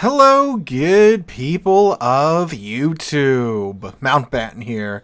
Hello, good people of YouTube. Mountbatten here.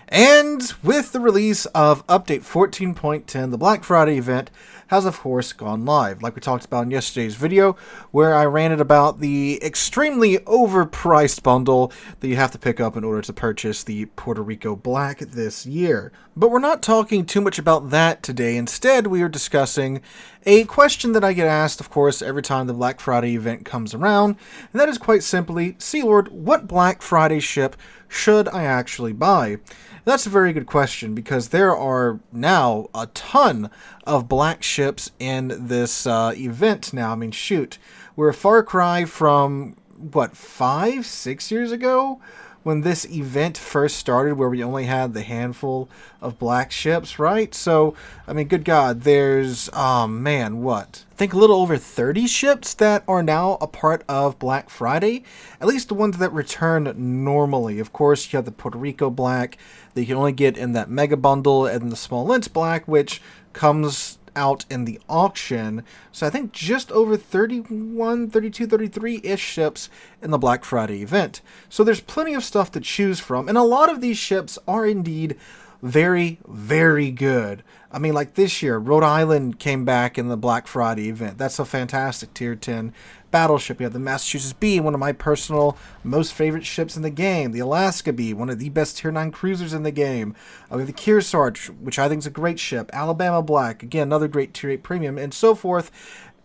And with the release of Update 14.10, the Black Friday event has of course gone live, like we talked about in yesterday's video, where I ranted about the extremely overpriced bundle that you have to pick up in order to purchase the Puerto Rico Black this year. But we're not talking too much about that today. Instead, we are discussing a question that I get asked, of course, every time the Black Friday event comes around, and that is quite simply, Sealord, what Black Friday ship should I actually buy? That's a very good question because there are now a ton of black ships in this event now. I mean, shoot, we're a far cry from, what, 5-6 years ago? When this event first started, where we only had the handful of black ships, right? So, I mean, good God, there's, what? I think a little over 30 ships that are now a part of Black Friday. At least the ones that return normally. Of course, you have the Puerto Rico Black that you can only get in that Mega Bundle, and the Small Lens Black, which comes out in the auction. So I think just over 31, 32, 33-ish ships in the Black Friday event. So there's plenty of stuff to choose from, and a lot of these ships are indeed very, very good. I mean, like this year, Rhode Island came back in the Black Friday event. That's a fantastic Tier 10 battleship. You have the Massachusetts B, one of my personal most favorite ships in the game. The Alaska B, one of the best Tier 9 cruisers in the game. We have the Kearsarge, which I think is a great ship. Alabama Black, again, another great Tier 8 premium, and so forth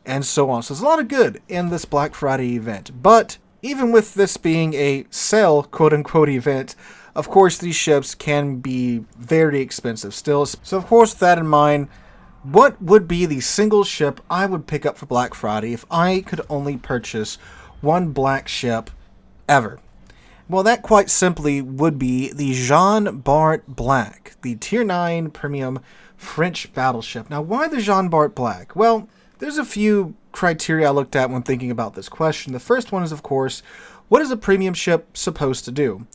and so on. So there's a lot of good in this Black Friday event. But even with this being a sale, quote-unquote, event, of course, these ships can be very expensive still. So, of course, with that in mind, what would be the single ship I would pick up for Black Friday if I could only purchase one black ship ever? Well, that quite simply would be the Bart Black, the Tier 9 Premium French battleship. Now, why the Bart Black? Well, there's a few criteria I looked at when thinking about this question. The first one is, of course, what is a premium ship supposed to do?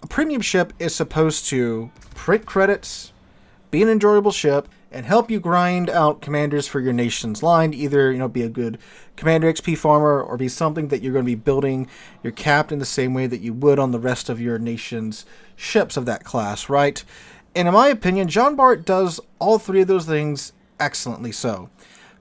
A premium ship is supposed to print credits, be an enjoyable ship, and help you grind out commanders for your nation's line. Either, be a good commander XP farmer, or be something that you're going to be building your captain the same way that you would on the rest of your nation's ships of that class, right? And in my opinion, Bart does all three of those things excellently so.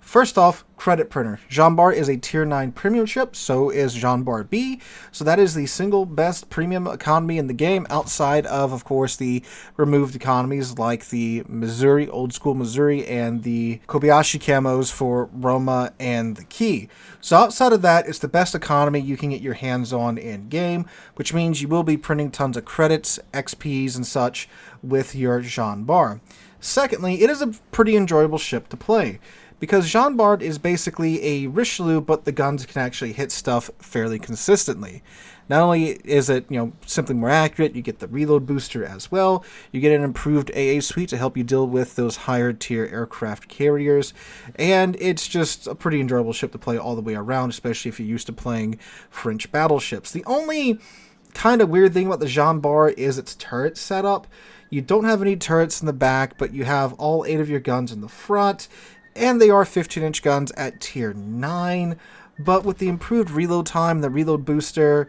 First off, credit printer. Bart is a Tier 9 premium ship, so is Bart B. So that is the single best premium economy in the game, outside of course, the removed economies like the Missouri, old school Missouri, and the Kobayashi camos for Roma and the Key. So outside of that, it's the best economy you can get your hands on in game, which means you will be printing tons of credits, XPs, and such with your Bart. Secondly, it is a pretty enjoyable ship to play, because Bart is basically a Richelieu, but the guns can actually hit stuff fairly consistently. Not only is it, simply more accurate, you get the reload booster as well. You get an improved AA suite to help you deal with those higher tier aircraft carriers. And it's just a pretty enjoyable ship to play all the way around, especially if you're used to playing French battleships. The only kind of weird thing about the Bart is its turret setup. You don't have any turrets in the back, but you have all 8 of your guns in the front. And they are 15-inch guns at Tier 9, but with the improved reload time, the reload booster,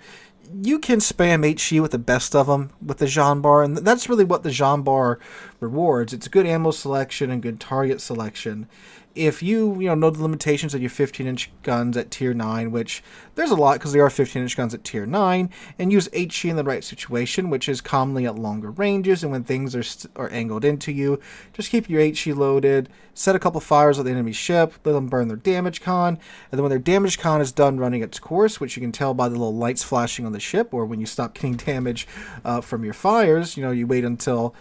you can spam HE with the best of them with the Bart, and that's really what the Bart rewards. It's good ammo selection and good target selection. If you know the limitations of your 15-inch guns at Tier 9, which there's a lot because they are 15-inch guns at Tier 9, and use HE in the right situation, which is commonly at longer ranges and when things are angled into you, just keep your HE loaded, set a couple fires on the enemy ship, let them burn their damage con, and then when their damage con is done running its course, which you can tell by the little lights flashing on the ship, or when you stop getting damage from your fires, you wait until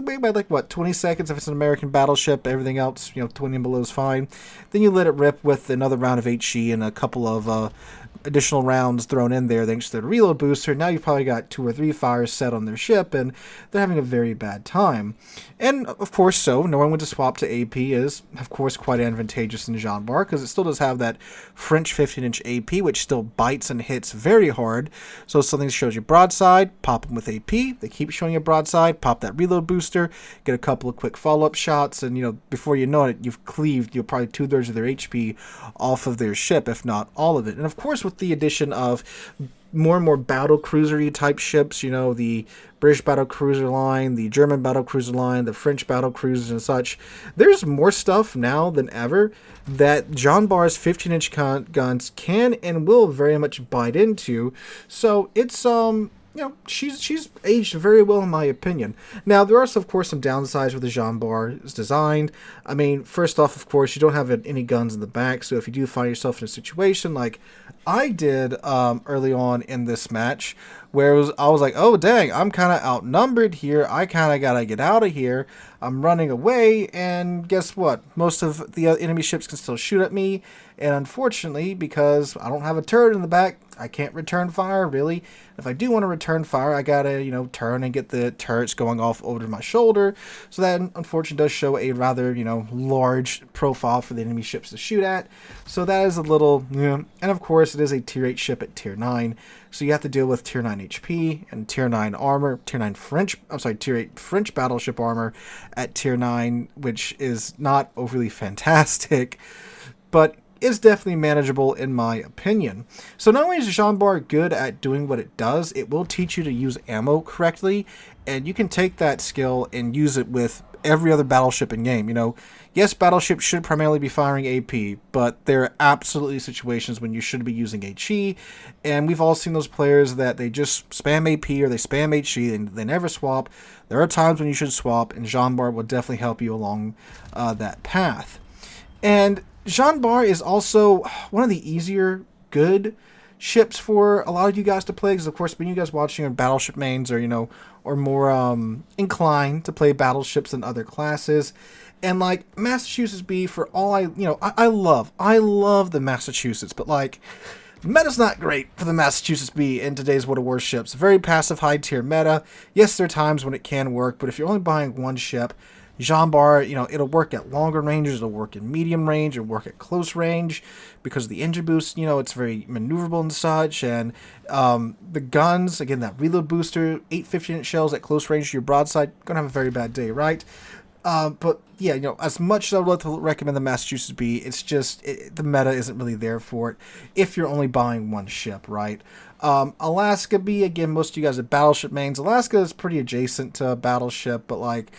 wait by 20 seconds if it's an American battleship. Everything else, 20 and below is fine. Then you let it rip with another round of HE and a couple of additional rounds thrown in there thanks to the reload booster. Now you've probably got 2 or 3 fires set on their ship, and they're having a very bad time. And of course, knowing when to swap to AP is, of course, quite advantageous in Bart, because it still does have that French 15-inch AP, which still bites and hits very hard. So if something shows you broadside, pop them with AP. They keep showing you broadside, pop that reload booster, get a couple of quick follow-up shots, and before you know it, you've cleaved probably 2/3 of their HP off of their ship, if not all of it. And of course, with with the addition of more and more battle cruisery type ships, you know, the British battle cruiser line, the German battle cruiser line, the French battle cruisers and such, there's more stuff now than ever that Jean Bar's 15-inch guns can and will very much bite into. So it's you know, she's aged very well in my opinion. Now, there are, of course, some downsides with the Jean Bar's design. I mean, first off, of course, you don't have any guns in the back, so if you do find yourself in a situation like I did early on in this match, where I was like, oh, dang, I'm kind of outnumbered here. I kind of got to get out of here. I'm running away, and guess what? Most of the enemy ships can still shoot at me, and unfortunately, because I don't have a turret in the back, I can't return fire, really. If I do want to return fire, I gotta, you know, turn and get the turrets going off over my shoulder. So that, unfortunately, does show a rather, you know, large profile for the enemy ships to shoot at. So that is a little, you know, and of course, it is a tier 8 ship at tier 9. So you have to deal with tier 9 HP and tier 9 armor, tier 8 French battleship armor at tier 9, which is not overly fantastic, but is definitely manageable in my opinion. So not only is Jean Bar good at doing what it does, it will teach you to use ammo correctly, and you can take that skill and use it with every other battleship in game. You know, yes, battleships should primarily be firing AP, but there are absolutely situations when you should be using HE, and we've all seen those players that they just spam AP or they spam HE and they never swap. There are times when you should swap, and Jean Bar will definitely help you along that path. And Jean Bar is also one of the easier good ships for a lot of you guys to play, because of course when you guys watching your battleship mains are, you know, or more inclined to play battleships than other classes. And like Massachusetts B, for all I love the Massachusetts, but like the meta's not great for the Massachusetts B in today's World of Warships. Very passive high tier meta. Yes, there are times when it can work, but if you're only buying one ship, Jean Bar, you know, it'll work at longer ranges, it'll work in medium range, it'll work at close range, because of the engine boost, you know, it's very maneuverable and such, and the guns, again, that reload booster, 8 15-inch shells at close range to your broadside, gonna have a very bad day, right? But yeah, you know, as much as I would like to recommend the Massachusetts B, it's just, the meta isn't really there for it if you're only buying one ship, right? Alaska B, again, most of you guys are battleship mains. Alaska is pretty adjacent to a battleship, but like,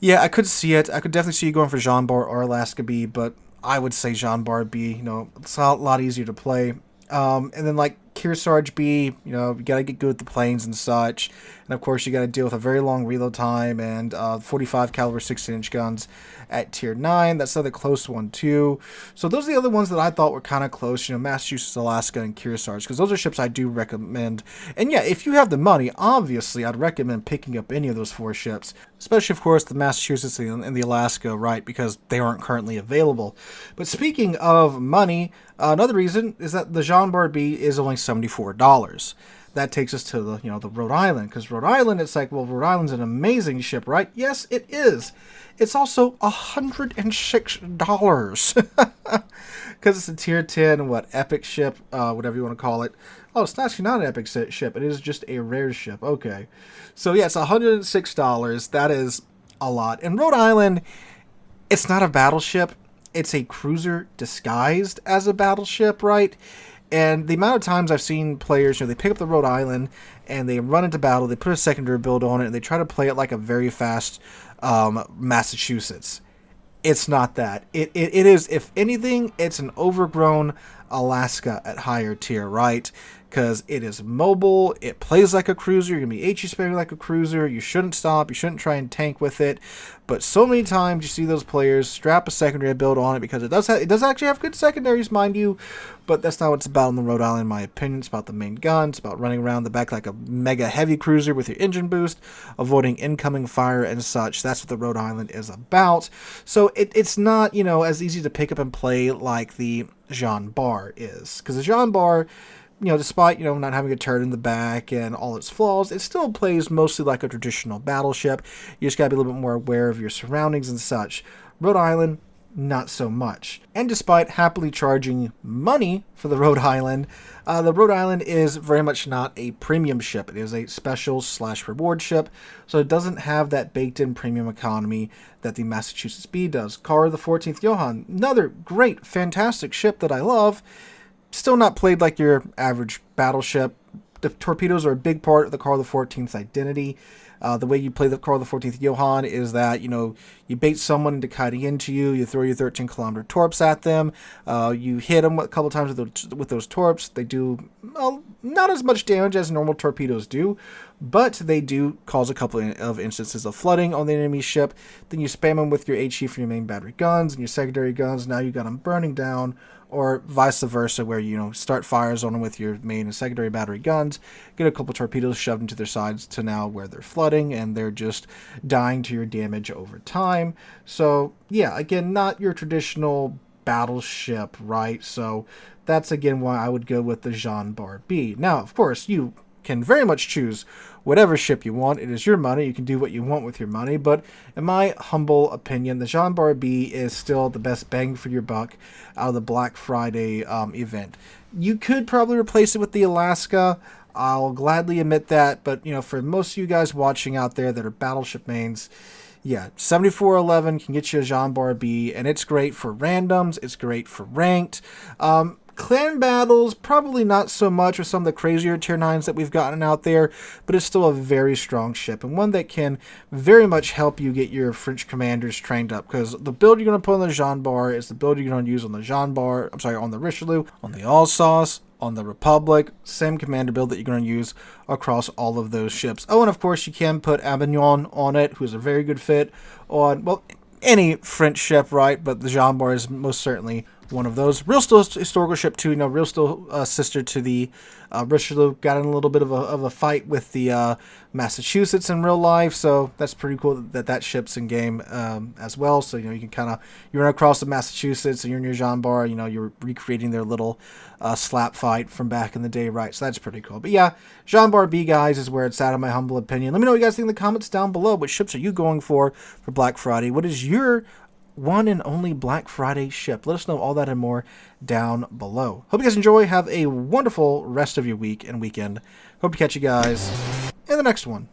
yeah, I could see it. I could definitely see you going for Jean Bar or Alaska B, but I would say Jean Bar B. You know, it's a lot easier to play. And then like Kearsarge B, you know, you gotta get good with the planes and such. And of course, you gotta deal with a very long reload time and 45 caliber 16-inch guns at tier 9. That's another close one too. So those are the other ones that I thought were kind of close. You know, Massachusetts, Alaska, and Kearsarge, because those are ships I do recommend. And yeah, if you have the money, obviously, I'd recommend picking up any of those 4 ships, especially of course the Massachusetts and the Alaska, right? Because they aren't currently available. But speaking of money, another reason is that the Jean Bar B is only $74. That takes us to the, you know, the Rhode Island, because Rhode Island, it's like, well, Rhode Island's an amazing ship, right? Yes, it is. It's also $106 because it's a tier 10, epic ship, whatever you want to call it. Oh, it's actually not an epic ship. It is just a rare ship. Okay. So yeah, it's $106. That is a lot. And Rhode Island, it's not a battleship. It's a cruiser disguised as a battleship, right? And the amount of times I've seen players, you know, they pick up the Rhode Island and they run into battle, they put a secondary build on it, and they try to play it like a very fast Massachusetts. It's not that. It is, if anything, it's an overgrown Alaska at higher tier, right? Because it is mobile, it plays like a cruiser, you're going to be HE spamming like a cruiser, you shouldn't stop, you shouldn't try and tank with it, but so many times you see those players strap a secondary build on it, because it does actually have good secondaries, mind you, but that's not what it's about in the Rhode Island, in my opinion. It's about the main gun, it's about running around the back like a mega heavy cruiser with your engine boost, avoiding incoming fire and such. That's what the Rhode Island is about. So it's not, you know, as easy to pick up and play like the Jean Bar is, because the Jean Bar, you know, despite, you know, not having a turret in the back and all its flaws, it still plays mostly like a traditional battleship. You just gotta be a little bit more aware of your surroundings and such. Rhode Island, not so much. And despite happily charging money for the Rhode Island is very much not a premium ship. It is a special/reward ship, so it doesn't have that baked-in premium economy that the Massachusetts B does. Cara the 14th Johann, another great, fantastic ship that I love, still not played like your average battleship. The torpedoes are a big part of the Carl XIV's identity. The way you play the Carl XIV Johann is that, you bait someone into kiting into you, you throw your 13-kilometer torps at them, you hit them a couple times with those torps. They do not as much damage as normal torpedoes do, but they do cause a couple of instances of flooding on the enemy ship. Then you spam them with your HE from your main battery guns and your secondary guns. Now you got them burning down, or vice versa, where start fires on them with your main and secondary battery guns, get a couple torpedoes shoved into their sides to now where they're flooding and they're just dying to your damage over time. So yeah, again, not your traditional battleship, right? So that's again why I would go with the Jean Bar B. Now, of course, you can very much choose whatever ship you want. It is your money. You can do what you want with your money. But in my humble opinion, the Jean Bar B is still the best bang for your buck out of the Black Friday event. You could probably replace it with the Alaska. I'll gladly admit that. But, for most of you guys watching out there that are battleship mains, yeah, 7411 can get you a Jean Bar B, and it's great for randoms. It's great for ranked. Clan battles, probably not so much with some of the crazier tier 9s that we've gotten out there, but it's still a very strong ship, and one that can very much help you get your French commanders trained up, because the build you're going to put on the Jean Bar is the build you're going to use on the on the Richelieu, on the Alsace, on the Republic, same commander build that you're going to use across all of those ships. Oh, and of course you can put Avignon on it, who's a very good fit on, well, any French ship, right? But the Jean Bar is most certainly one of those. Real Steel historical ship too. Real Steel sister to the Richelieu, got in a little bit of a fight with the Massachusetts in real life, so that's pretty cool that ship's in game as well. So you can you run across the Massachusetts and you're in your Jean Bar. You're recreating their little slap fight from back in the day, right? So that's pretty cool. But yeah, Jean Bar B, guys, is where it's at in my humble opinion. Let me know what you guys think in the comments down below. What ships are you going for Black Friday? What is your one and only Black Friday ship? Let us know all that and more down below. Hope you guys enjoy. Have a wonderful rest of your week and weekend. Hope to catch you guys in the next one.